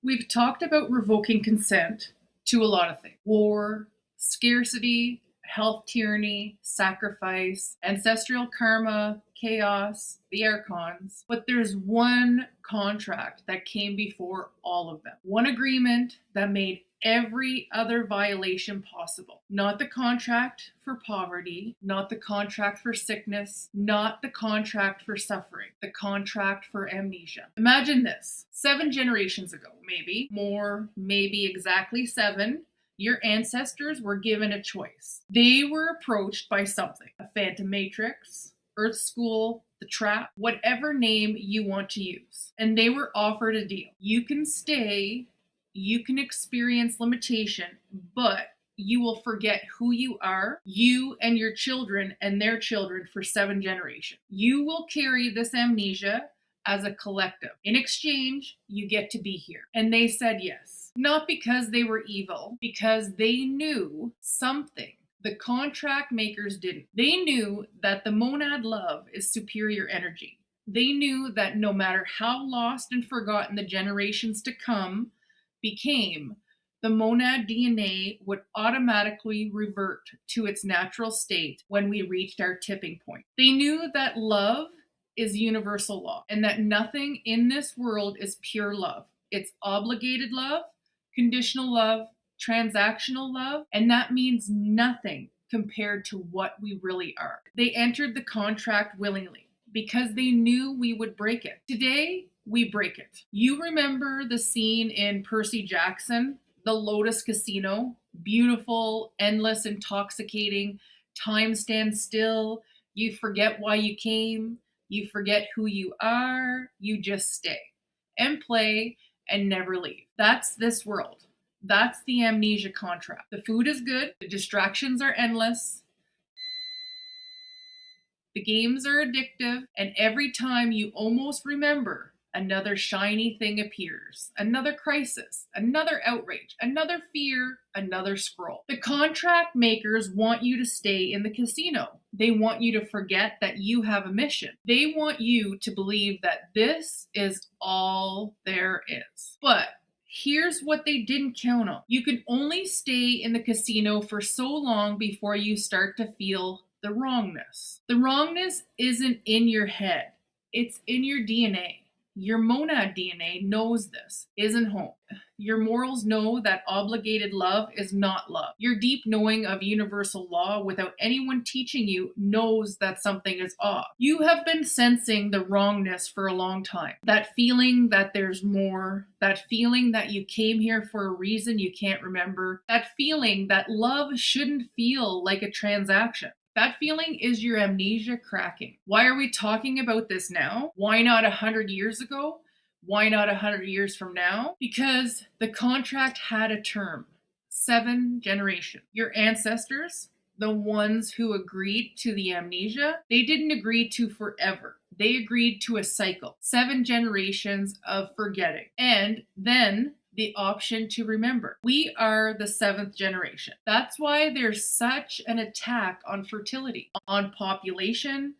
We've talked about revoking consent to a lot of things: war, scarcity, health tyranny, sacrifice, ancestral karma, chaos, the archons. But there's one contract that came before all of them. One agreement that made every other violation possible. Not the contract for poverty, not the contract for sickness, not the contract for suffering, the contract for amnesia. Imagine this: 7 generations ago, maybe more, maybe exactly 7, your ancestors were given a choice. They were approached by something: a phantom matrix, Earth School, the trap, whatever name you want to use. And they were offered a deal. You can stay, you can experience limitation, but you will forget who you are, you and your children and their children, for 7 generations. You will carry this amnesia as a collective. In exchange, you get to be here. And they said yes. Not because they were evil, because they knew something the contract makers didn't. They knew that the monad love is superior energy. They knew that no matter how lost and forgotten the generations to come became, the monad DNA would automatically revert to its natural state when we reached our tipping point. They knew that love is universal law and that nothing in this world is pure love. It's obligated love, conditional love, transactional love, and that means nothing compared to what we really are. They entered the contract willingly because they knew we would break it. Today, we break it. You remember the scene in Percy Jackson, the Lotus Casino? Beautiful, endless, intoxicating. Time stands still. You forget why you came. You forget who you are. You just stay and play and never leave. That's this world. That's the amnesia contract. The food is good. The distractions are endless. The games are addictive. And every time you almost remember, another shiny thing appears. Another crisis, another outrage, another fear, another scroll. The contract makers want you to stay in the casino. They want you to forget that you have a mission. They want you to believe that this is all there is. But here's what they didn't count on. You can only stay in the casino for so long before you start to feel the wrongness. The wrongness isn't in your head. It's in your DNA. Your monad DNA knows this isn't home. Your morals know that obligated love is not love. Your deep knowing of universal law without anyone teaching you knows that something is off. You have been sensing the wrongness for a long time. That feeling that there's more, that feeling that you came here for a reason you can't remember, that feeling that love shouldn't feel like a transaction. That feeling is your amnesia cracking. Why are we talking about this now? Why not 100 years ago? Why not 100 years from now? Because the contract had a term: 7 generations. Your ancestors, the ones who agreed to the amnesia, they didn't agree to forever. They agreed to a cycle, 7 generations of forgetting, and then the option to remember. We are the 7th generation. That's why there's such an attack on fertility, on population,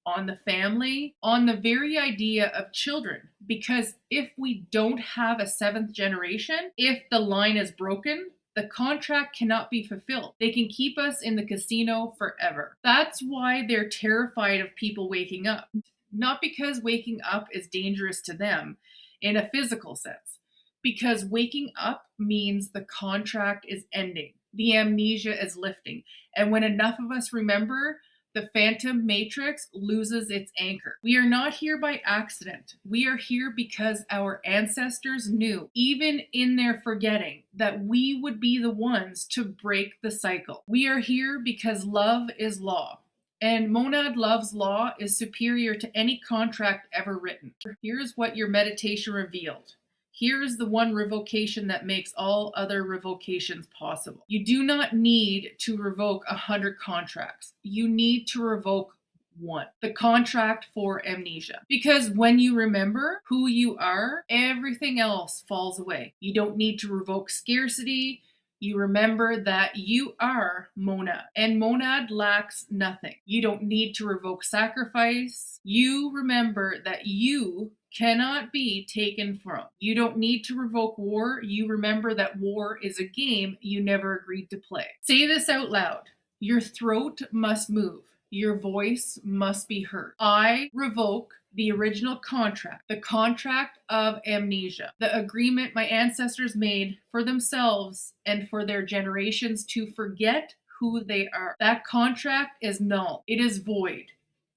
on the family, on the very idea of children. Because if we don't have a 7th generation, if the line is broken, the contract cannot be fulfilled. They can keep us in the casino forever. That's why they're terrified of people waking up. Not because waking up is dangerous to them in a physical sense, because waking up means the contract is ending. The amnesia is lifting. And when enough of us remember, the phantom matrix loses its anchor. We are not here by accident. We are here because our ancestors knew, even in their forgetting, that we would be the ones to break the cycle. We are here because love is law. And monad love's law is superior to any contract ever written. Here's what your meditation revealed. Here is the one revocation that makes all other revocations possible. You do not need to revoke 100 contracts. You need to revoke one: the contract for amnesia. Because when you remember who you are, everything else falls away. You don't need to revoke scarcity. You remember that you are monad, and monad lacks nothing. You don't need to revoke sacrifice. You remember that you cannot be taken from. You don't need to revoke war. You remember that war is a game you never agreed to play. Say this out loud. Your throat must move. Your voice must be heard. I revoke the original contract, the contract of amnesia, the agreement my ancestors made for themselves and for their generations to forget who they are. That contract is null. It is void.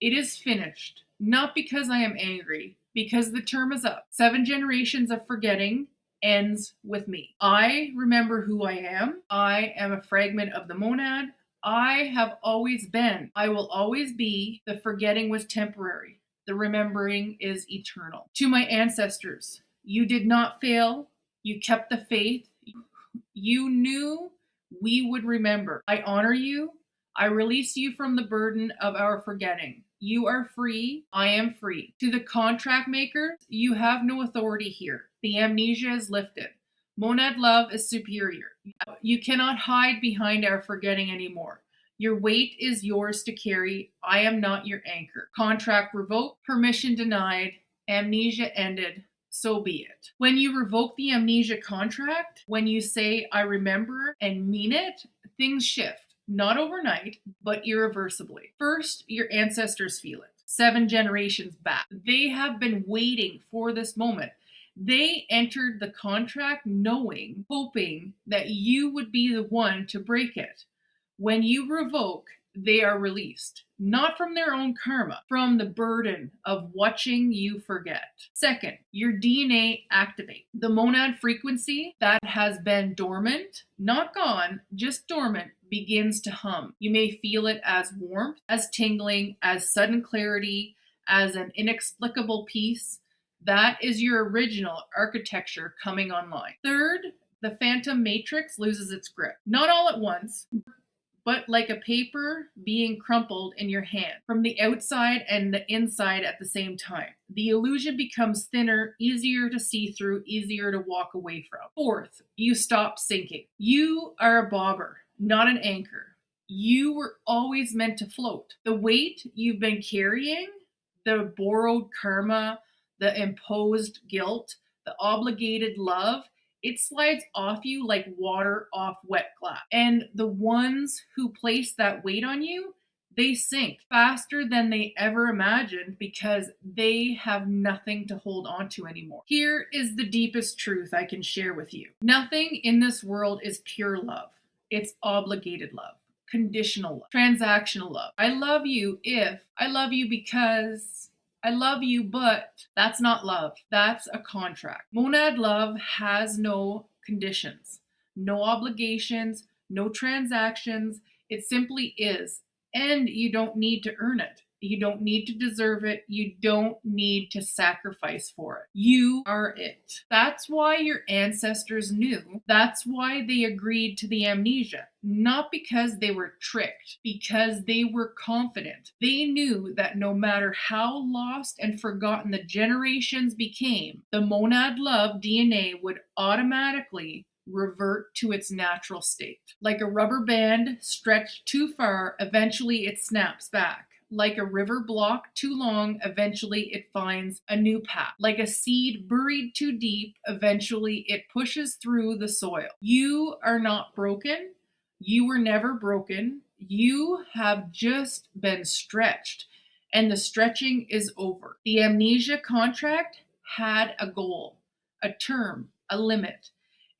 It is finished. Not because I am angry, because the term is up. 7 generations of forgetting ends with me. I remember who I am. I am a fragment of the monad. I have always been. I will always be. The forgetting was temporary. The remembering is eternal. To my ancestors, you did not fail. You kept the faith. You knew we would remember. I honor you. I release you from the burden of our forgetting. You are free. I am free. To the contract makers, you have no authority here. The amnesia is lifted. Monad love is superior. You cannot hide behind our forgetting anymore. Your weight is yours to carry. I am not your anchor. Contract revoked, permission denied, amnesia ended. So be it. When you revoke the amnesia contract, when you say, I remember and mean it, things shift. Not overnight, but irreversibly. First, your ancestors feel it. 7 generations back. They have been waiting for this moment. They entered the contract knowing, hoping that you would be the one to break it. When you revoke, they are released, not from their own karma, from the burden of watching you forget. Second, your DNA activate. The monad frequency that has been dormant, not gone, just dormant, begins to hum. You may feel it as warmth, as tingling, as sudden clarity, as an inexplicable peace. That is your original architecture coming online. Third, the phantom matrix loses its grip. Not all at once, but like a paper being crumpled in your hand, from the outside and the inside at the same time. The illusion becomes thinner, easier to see through, easier to walk away from. Fourth, you stop sinking. You are a bobber, not an anchor. You were always meant to float. The weight you've been carrying, the borrowed karma, the imposed guilt, the obligated love, it slides off you like water off wet glass. And the ones who place that weight on you, they sink faster than they ever imagined because they have nothing to hold on to anymore. Here is the deepest truth I can share with you. Nothing in this world is pure love. It's obligated love, conditional love, transactional love. I love you if, I love you because, I love you, but that's not love. That's a contract. Monad love has no conditions, no obligations, no transactions. It simply is. And you don't need to earn it. You don't need to deserve it. You don't need to sacrifice for it. You are it. That's why your ancestors knew. That's why they agreed to the amnesia. Not because they were tricked, because they were confident. They knew that no matter how lost and forgotten the generations became, the monad love DNA would automatically revert to its natural state. Like a rubber band stretched too far, eventually it snaps back. Like a river blocked too long, eventually it finds a new path. Like a seed buried too deep, eventually it pushes through the soil. You are not broken. You were never broken. You have just been stretched, and the stretching is over. The amnesia contract had a goal, a term, a limit,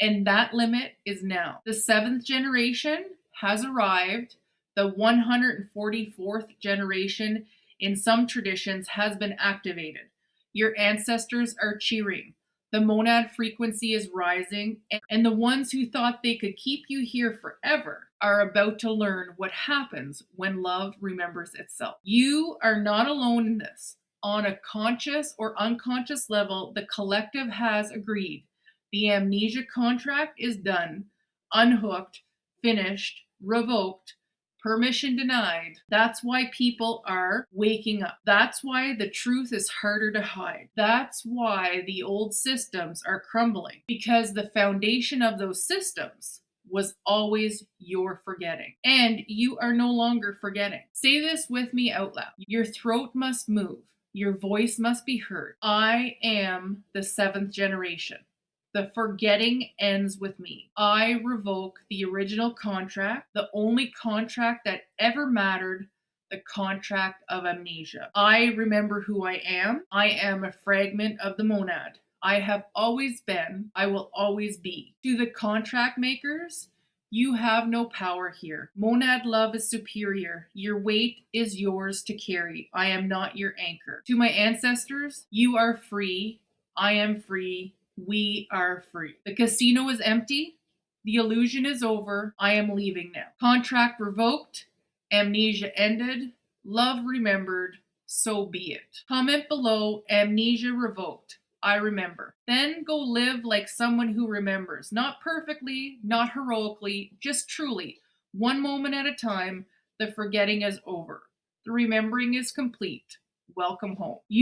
and that limit is now. The 7th generation has arrived. The 144th generation in some traditions has been activated. Your ancestors are cheering. The monad frequency is rising, and the ones who thought they could keep you here forever are about to learn what happens when love remembers itself. You are not alone in this. On a conscious or unconscious level, the collective has agreed. The amnesia contract is done, unhooked, finished, revoked, permission denied. That's why people are waking up. That's why the truth is harder to hide. That's why the old systems are crumbling, because the foundation of those systems was always your forgetting. And you are no longer forgetting. Say this with me out loud. Your throat must move. Your voice must be heard. I am the 7th generation. The forgetting ends with me. I revoke the original contract, the only contract that ever mattered, the contract of amnesia. I remember who I am. I am a fragment of the monad. I have always been, I will always be. To the contract makers, you have no power here. Monad love is superior. Your weight is yours to carry. I am not your anchor. To my ancestors, you are free. I am free. We are free. The casino is empty. The illusion is over. I am leaving now. Contract revoked. Amnesia ended. Love remembered. So be it. Comment below, amnesia revoked. I remember. Then go live like someone who remembers. Not perfectly, not heroically, just truly. One moment at a time, the forgetting is over. The remembering is complete. Welcome home.